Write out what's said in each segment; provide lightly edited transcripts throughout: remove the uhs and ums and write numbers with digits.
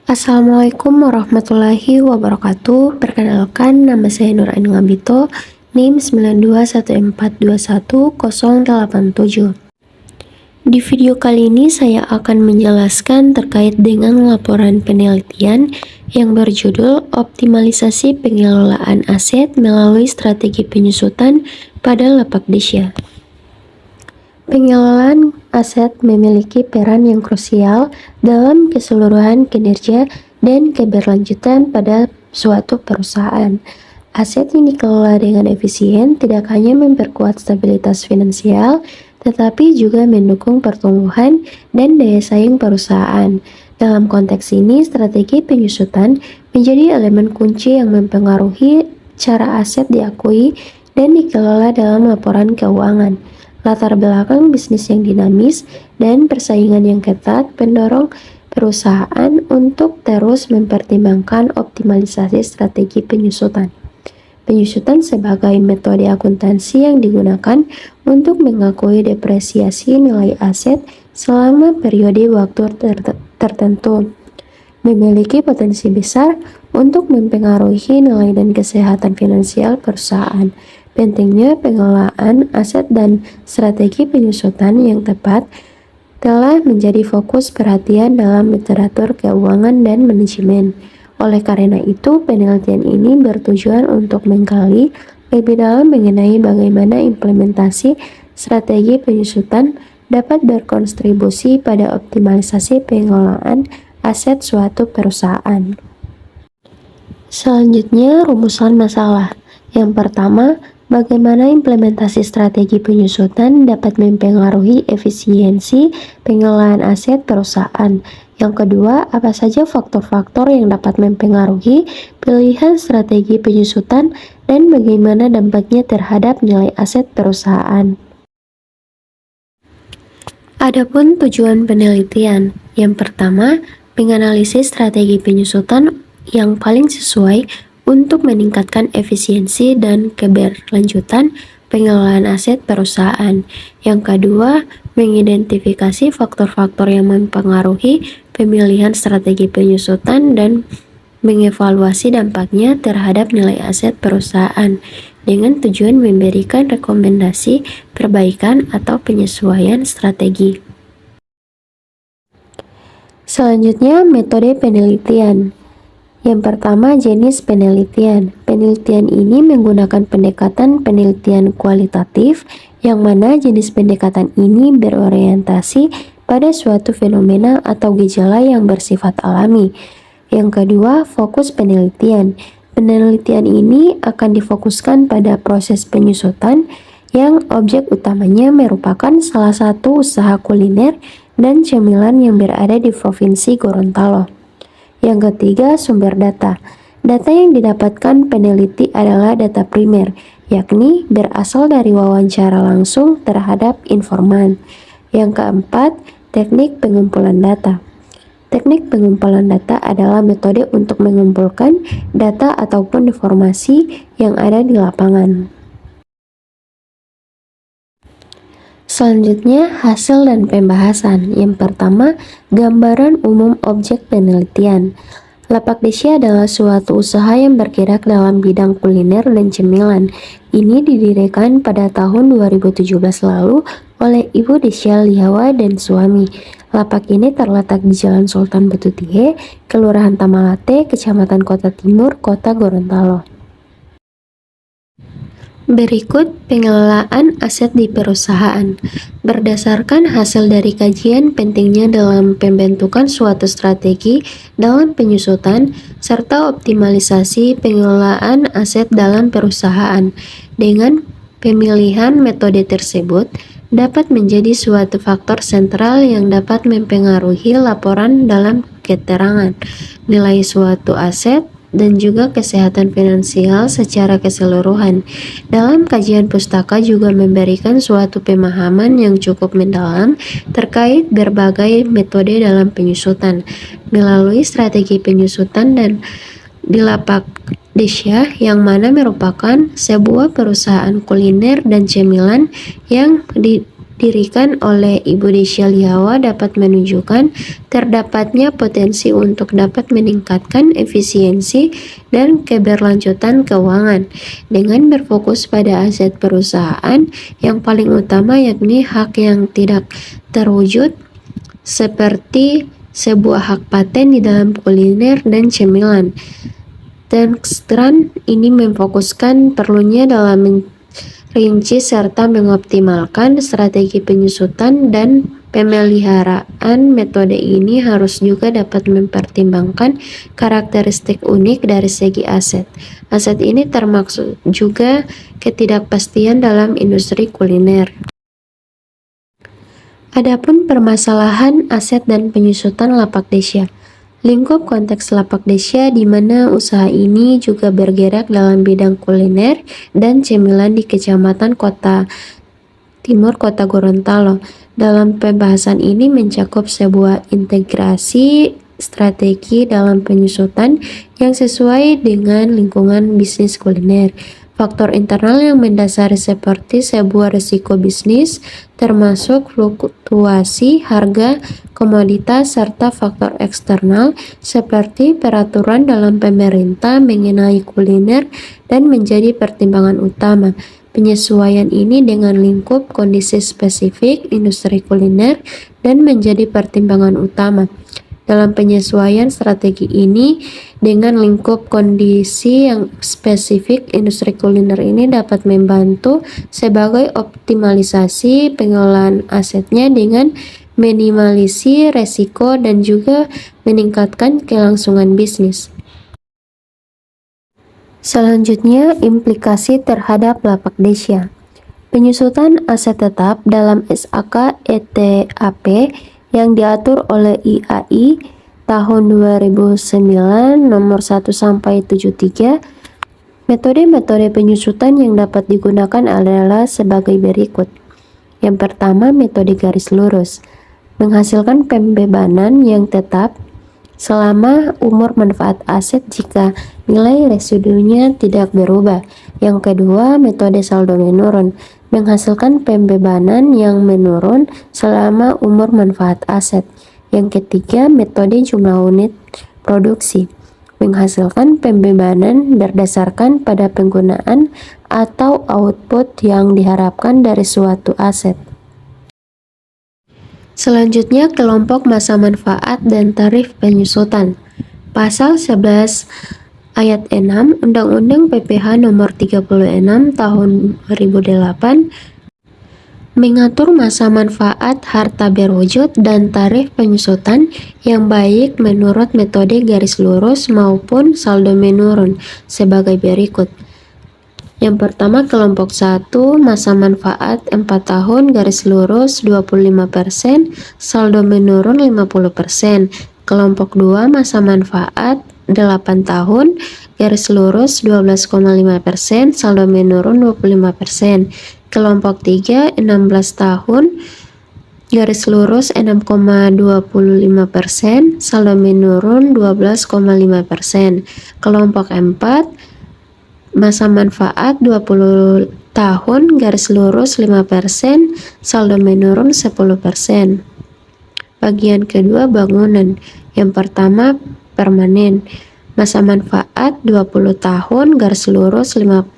Assalamualaikum warahmatullahi wabarakatuh. Perkenalkan, nama saya Nur Aini Ngabito, NIM 9214211087. Di video kali ini saya akan menjelaskan terkait dengan laporan penelitian yang berjudul Optimalisasi Pengelolaan Aset Melalui Strategi Penyusutan pada Lapak Desya. Pengelolaan aset memiliki peran yang krusial dalam keseluruhan kinerja dan keberlanjutan pada suatu perusahaan. Aset yang dikelola dengan efisien tidak hanya memperkuat stabilitas finansial, tetapi juga mendukung pertumbuhan dan daya saing perusahaan. Dalam konteks ini, strategi penyusutan menjadi elemen kunci yang mempengaruhi cara aset diakui dan dikelola dalam laporan keuangan. Latar belakang bisnis yang dinamis dan persaingan yang ketat mendorong perusahaan untuk terus mempertimbangkan optimalisasi strategi penyusutan. Penyusutan sebagai metode akuntansi yang digunakan untuk mengakui depresiasi nilai aset selama periode waktu tertentu, memiliki potensi besar untuk mempengaruhi nilai dan kesehatan finansial perusahaan. Pentingnya pengelolaan aset dan strategi penyusutan yang tepat telah menjadi fokus perhatian dalam literatur keuangan dan manajemen. Oleh karena itu, penelitian ini bertujuan untuk menggali lebih dalam mengenai bagaimana implementasi strategi penyusutan dapat berkontribusi pada optimalisasi pengelolaan aset suatu perusahaan. Selanjutnya, rumusan masalah. Yang pertama, bagaimana implementasi strategi penyusutan dapat mempengaruhi efisiensi pengelolaan aset perusahaan. Yang kedua, apa saja faktor-faktor yang dapat mempengaruhi pilihan strategi penyusutan dan bagaimana dampaknya terhadap nilai aset perusahaan. Adapun tujuan penelitian, yang pertama, menganalisis strategi penyusutan yang paling sesuai untuk meningkatkan efisiensi dan keberlanjutan pengelolaan aset perusahaan. Yang kedua, mengidentifikasi faktor-faktor yang mempengaruhi pemilihan strategi penyusutan dan mengevaluasi dampaknya terhadap nilai aset perusahaan dengan tujuan memberikan rekomendasi perbaikan atau penyesuaian strategi. Selanjutnya, metode penelitian. Yang pertama, jenis penelitian. Penelitian ini menggunakan pendekatan penelitian kualitatif, yang mana jenis pendekatan ini berorientasi pada suatu fenomena atau gejala yang bersifat alami. Yang kedua, fokus penelitian. Penelitian ini akan difokuskan pada proses penyusutan yang objek utamanya merupakan salah satu usaha kuliner dan cemilan yang berada di Provinsi Gorontalo. Yang ketiga, sumber data. Data yang didapatkan peneliti adalah data primer, yakni berasal dari wawancara langsung terhadap informan. Yang keempat, teknik pengumpulan data. Teknik pengumpulan data adalah metode untuk mengumpulkan data ataupun informasi yang ada di lapangan. Selanjutnya, hasil dan pembahasan. Yang pertama, gambaran umum objek penelitian. Lapak Desya adalah suatu usaha yang bergerak dalam bidang kuliner dan cemilan. Ini didirikan pada tahun 2017 lalu oleh Ibu Desya Liawa dan suami. Lapak ini terletak di Jalan Sultan Batutihe, Kelurahan Tamalate, Kecamatan Kota Timur, Kota Gorontalo. Berikut pengelolaan aset di perusahaan. Berdasarkan hasil dari kajian pentingnya dalam pembentukan suatu strategi dalam penyusutan serta optimalisasi pengelolaan aset dalam perusahaan. Dengan pemilihan metode tersebut dapat menjadi suatu faktor sentral yang dapat mempengaruhi laporan dalam keterangan nilai suatu aset dan juga kesehatan finansial secara keseluruhan. Dalam kajian pustaka juga memberikan suatu pemahaman yang cukup mendalam terkait berbagai metode dalam penyusutan melalui strategi penyusutan dan di Lapak Desya, yang mana merupakan sebuah perusahaan kuliner dan cemilan yang dirikan oleh Ibu Desya Liawa dapat menunjukkan terdapatnya potensi untuk dapat meningkatkan efisiensi dan keberlanjutan keuangan dengan berfokus pada aset perusahaan yang paling utama, yakni hak yang tidak terwujud seperti sebuah hak paten di dalam kuliner dan cemilan. Textran ini memfokuskan perlunya dalam merinci serta mengoptimalkan strategi penyusutan dan pemeliharaan. Metode ini harus juga dapat mempertimbangkan karakteristik unik dari segi aset. Aset ini termasuk juga ketidakpastian dalam industri kuliner. Adapun permasalahan aset dan penyusutan lapak desya. Lingkup konteks lapak desya di mana usaha ini juga bergerak dalam bidang kuliner dan cemilan di Kecamatan Kota Timur Kota Gorontalo. Dalam pembahasan ini mencakup sebuah integrasi strategi dalam penyusutan yang sesuai dengan lingkungan bisnis kuliner. Faktor internal yang mendasari seperti sebuah risiko bisnis, termasuk fluktuasi harga komoditas, serta faktor eksternal seperti peraturan dalam pemerintah mengenai kuliner dan menjadi pertimbangan utama. Penyesuaian ini dengan lingkup kondisi spesifik industri kuliner dan menjadi pertimbangan utama. Dalam penyesuaian strategi ini dengan lingkup kondisi yang spesifik industri kuliner ini dapat membantu sebagai optimalisasi pengelolaan asetnya dengan minimalisir resiko dan juga meningkatkan kelangsungan bisnis. Selanjutnya, implikasi terhadap lapak desya. Penyusutan aset tetap dalam SAK ETAP yang diatur oleh IAI tahun 2009 nomor 1-73. Metode-metode penyusutan yang dapat digunakan adalah sebagai berikut. Yang pertama, metode garis lurus, menghasilkan pembebanan yang tetap selama umur manfaat aset jika nilai residunya tidak berubah. Yang kedua, metode saldo menurun, menghasilkan pembebanan yang menurun selama umur manfaat aset. Yang ketiga, metode jumlah unit produksi, menghasilkan pembebanan berdasarkan pada penggunaan atau output yang diharapkan dari suatu aset. Selanjutnya, kelompok masa manfaat dan tarif penyusutan. Pasal 11 ayat 6 Undang-Undang PPH nomor 36 tahun 2008 mengatur masa manfaat harta berwujud dan tarif penyusutan yang baik menurut metode garis lurus maupun saldo menurun sebagai berikut. Yang pertama, kelompok 1, masa manfaat 4 tahun, garis lurus 25%, saldo menurun 50%. Kelompok 2, masa manfaat 8 tahun, garis lurus 12,5%, saldo menurun 25%. Kelompok 3, 16 tahun, garis lurus 6,25%, saldo menurun 12,5%. Kelompok 4, masa manfaat 20 tahun, garis lurus 5%, saldo menurun 10%. Bagian kedua, bangunan. Yang pertama, permanen. Masa manfaat 20 tahun, garis lurus 5%.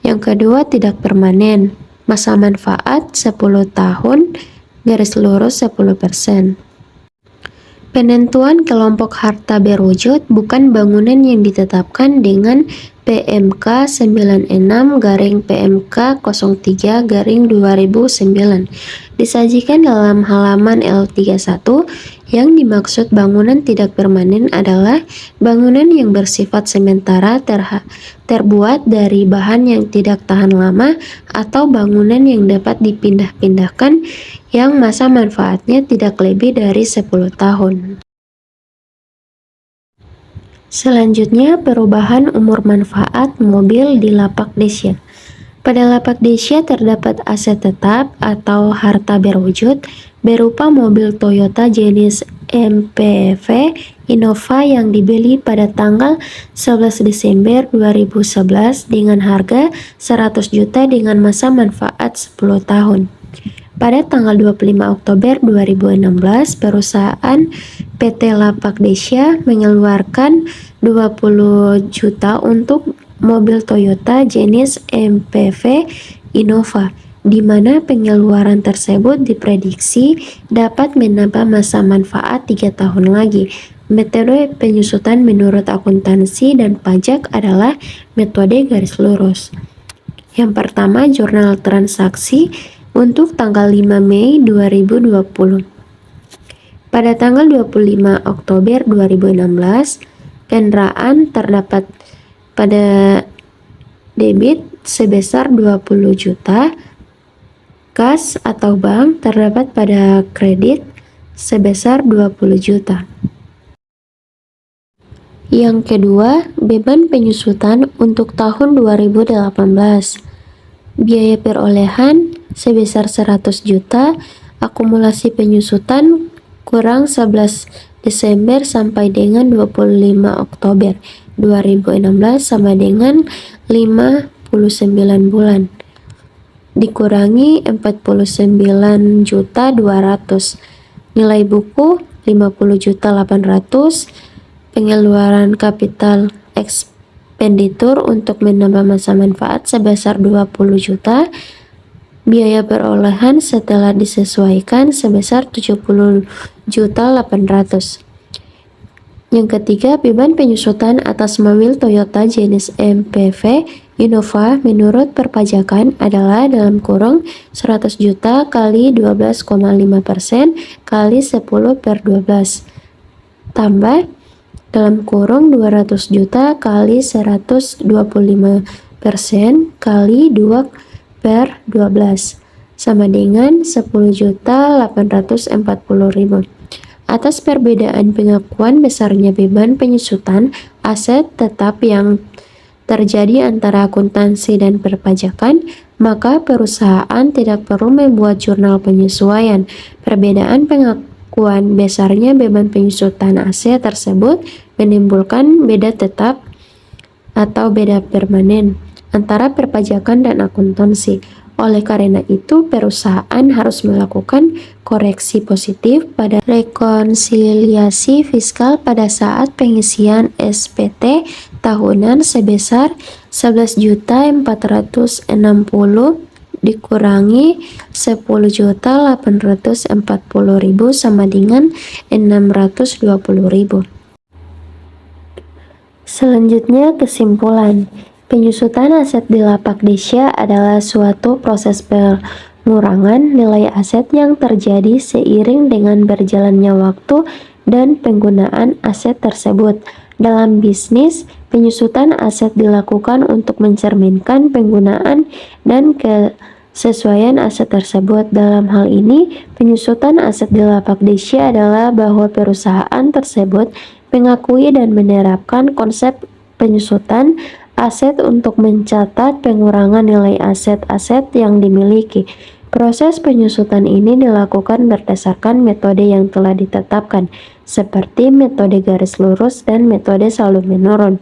Yang kedua, tidak permanen. Masa manfaat 10 tahun, garis lurus 10%. Penentuan kelompok harta berwujud bukan bangunan yang ditetapkan dengan PMK 96/PMK 03/2009 disajikan dalam halaman L31. Yang dimaksud bangunan tidak permanen adalah bangunan yang bersifat sementara terbuat dari bahan yang tidak tahan lama atau bangunan yang dapat dipindah-pindahkan yang masa manfaatnya tidak lebih dari 10 tahun. Selanjutnya, perubahan umur manfaat mobil di lapak desya. Pada lapak desya terdapat aset tetap atau harta berwujud berupa mobil Toyota jenis MPV Innova yang dibeli pada tanggal 11 Desember 2011 dengan harga 100 juta dengan masa manfaat 10 tahun. Pada tanggal 25 Oktober 2016, perusahaan PT Lapak Desya mengeluarkan 20 juta untuk mobil Toyota jenis MPV Innova, di mana pengeluaran tersebut diprediksi dapat menambah masa manfaat 3 tahun lagi. Metode penyusutan menurut akuntansi dan pajak adalah metode garis lurus. Yang pertama, jurnal transaksi untuk tanggal 5 Mei 2020. Pada tanggal 25 Oktober 2016, kendaraan terdapat pada debit sebesar 20 juta, kas atau bank terdapat pada kredit sebesar 20 juta. Yang kedua, beban penyusutan untuk tahun 2018. Biaya perolehan sebesar 100 juta, akumulasi penyusutan kurang 11 Desember sampai dengan 25 Oktober 2016 sama dengan 59 bulan. Dikurangi 49.200. Nilai buku 50.800. Pengeluaran kapital expenditure untuk menambah masa manfaat sebesar 20 juta. Biaya perolehan setelah disesuaikan sebesar 70.800. Yang ketiga, beban penyusutan atas mobil Toyota jenis MPV Innova menurut perpajakan adalah dalam kurung 100 juta kali 12,5% kali 10/12 tambah dalam kurung 200 juta kali 125% kali 2/12 sama dengan 10.840.000. Atas perbedaan pengakuan besarnya beban penyusutan aset tetap yang terjadi antara akuntansi dan perpajakan, maka perusahaan tidak perlu membuat jurnal penyesuaian. Perbedaan pengakuan besarnya beban penyusutan aset tersebut menimbulkan beda tetap atau beda permanen antara perpajakan dan akuntansi. Oleh karena itu, perusahaan harus melakukan koreksi positif pada rekonsiliasi fiskal pada saat pengisian SPT tahunan sebesar 11.460 dikurangi 10.840.000 sama dengan 620.000. Selanjutnya, kesimpulan. Penyusutan aset di Lapak Desya adalah suatu proses pengurangan nilai aset yang terjadi seiring dengan berjalannya waktu dan penggunaan aset tersebut. Dalam bisnis, penyusutan aset dilakukan untuk mencerminkan penggunaan dan kesesuaian aset tersebut. Dalam hal ini, penyusutan aset di Lapak Desya adalah bahwa perusahaan tersebut mengakui dan menerapkan konsep penyusutan aset untuk mencatat pengurangan nilai aset-aset yang dimiliki. Proses penyusutan ini dilakukan berdasarkan metode yang telah ditetapkan, seperti metode garis lurus dan metode saldo menurun.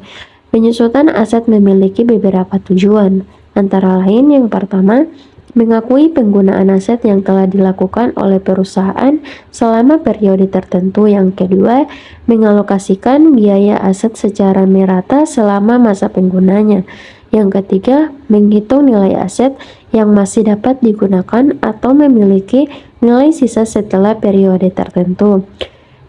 Penyusutan aset memiliki beberapa tujuan, antara lain yang pertama, mengakui penggunaan aset yang telah dilakukan oleh perusahaan selama periode tertentu. Yang kedua, mengalokasikan biaya aset secara merata selama masa penggunanya. Yang ketiga, menghitung nilai aset yang masih dapat digunakan atau memiliki nilai sisa setelah periode tertentu.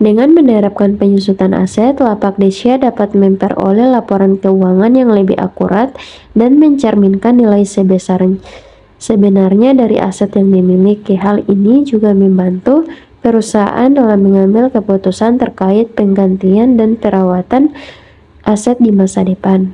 Dengan menerapkan penyusutan aset, Lapak Desya dapat memperoleh laporan keuangan yang lebih akurat dan mencerminkan nilai sebenarnya dari aset yang dimiliki. Hal ini juga membantu perusahaan dalam mengambil keputusan terkait penggantian dan perawatan aset di masa depan.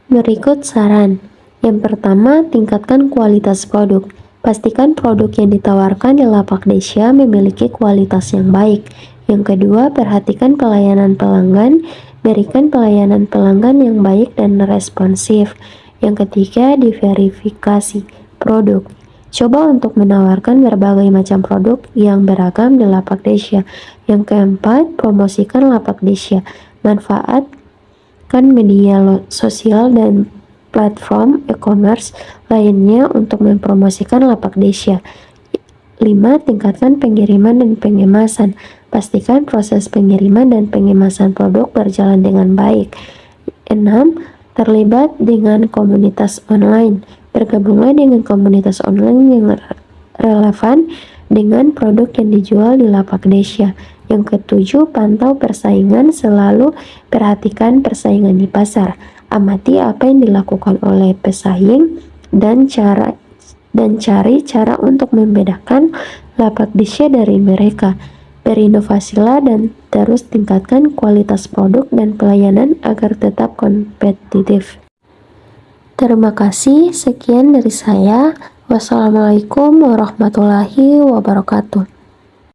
Berikut saran. Yang pertama, tingkatkan kualitas produk. Pastikan produk yang ditawarkan di Lapak Desya memiliki kualitas yang baik. Yang kedua, perhatikan pelayanan pelanggan. Berikan pelayanan pelanggan yang baik dan responsif. Yang ketiga, diverifikasi produk. Coba untuk menawarkan berbagai macam produk yang beragam di lapak Desya. Yang keempat, promosikan lapak Desya. Manfaatkan media sosial dan platform e-commerce lainnya untuk mempromosikan lapak Desya. 5. Tingkatkan pengiriman dan pengemasan. Pastikan proses pengiriman dan pengemasan produk berjalan dengan baik. 6. Terlibat dengan komunitas online. Bergabunglah dengan komunitas online yang relevan dengan produk yang dijual di lapak Desya. Yang ketujuh, pantau persaingan. Selalu perhatikan persaingan di pasar. Amati apa yang dilakukan oleh pesaing dan cari cara untuk membedakan lapak Desya dari mereka. Berinovasilah dan terus tingkatkan kualitas produk dan pelayanan agar tetap kompetitif. Terima kasih, sekian dari saya. Wassalamualaikum warahmatullahi wabarakatuh.